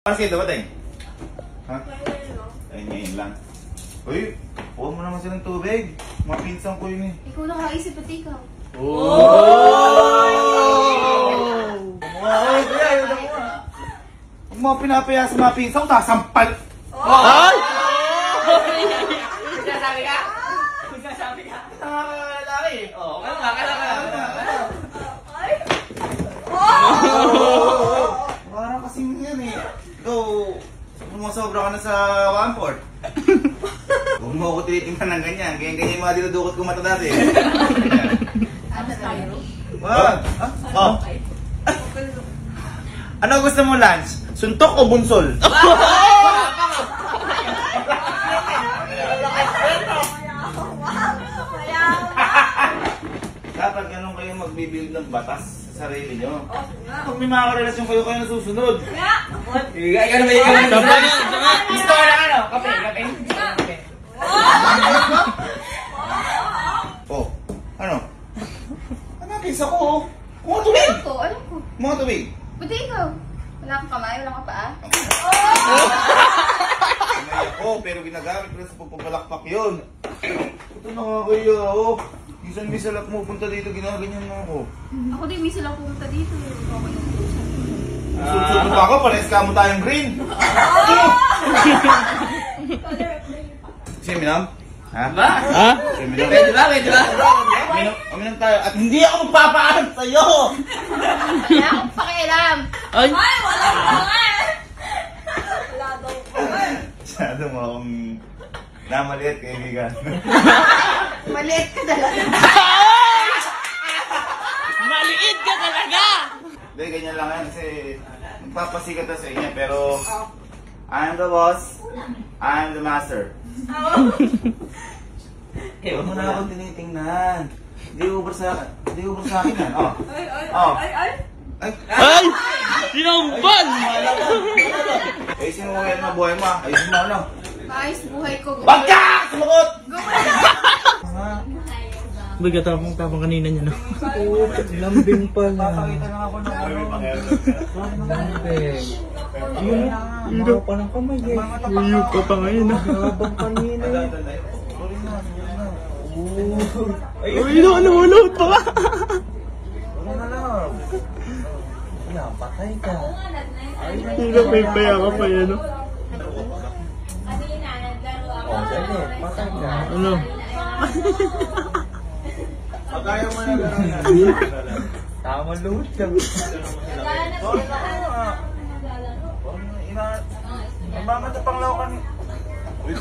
Paano kayo dapating? Ha? Ay, ngayon lang. Uy, huwag mo naman silang tubig. Mga pinsan ko yun eh. Ikaw nakaisip pati ikaw. Oh! Wow! Kaya, yun ako nga. Huwag mo pinapaya sa mga pinsan ko, sasampal! Ay! Magsasabi ka? Magsasabi ka? Nakakalaki eh. Oo, kailangan. Parang kasing yan eh. Ikaw, sumasobra ka na sa 1/4. Huwag mo ako tinitingnan ng ganyan. Ganyan-ganyan yung mga dinudukot ko mata dati. Ano tayo? Wow! Oh. Ano gusto mo lunch? Suntok o bunsol? Dapat ganun kayo magbibuild ng batas sa sarili nyo. Pag may mga karelasyon kayo nasusunod. Ikaw na ba ikaw? Gusto ko na ano? Kape. Oh, ano? Ano kisa ko? Mga tubig! Alam ko. Mga tubig! Pati ikaw. Wala kang kamay, wala kang paa. Kamay ako, pero ginagamit ko sa pagpapalakpak yun. Ito na nga kayo, oh. Minsan lang pumunta dito, ginaganyan mo ako. Ako din, minsan lang pumunta dito. Okay yung pusan. Sunod pa ako, parehas ka mo tayong green. Siminam? Ha? Ba? Ha? Siminam? Pwede ba? Uminom tayo. At hindi ako magpapaalam sa'yo! Wala akong pakialam. Ay! Wala daw. Masyado mo akong namaliit, kaibigan. Maliit ka talaga. Maliit ka talaga! Hindi, ganyan lang yan kasi magpapasikat na sa inyo, pero I'm the boss, I'm the master. Huwag mo na akong tinitingnan. Hindi ubra sa akin yan. Oh. Ay! Ay! Sinambal! Ayusin mo yan mga buhay mo. Ayusin mo ano. Ayos buhay ko. Wag ka! Sumakot! Tapang kanina niya, no? Oo, lambing pala. Papakita na ako ng ano. Lambing. Ano pa ng kamay eh. Iyo ka pa ngayon, no? Habang kanina eh. Sorry na. Ay, ano pa ka? Ano na lang. Yan, patay ka. Hindi may paya ka pa yan, no? Oh, sige, patay ka. Ano? Pag ayaw mo na gano'n. Tama load ka. Sorry na. Ina... Ang mga matapang lawakan. Uy,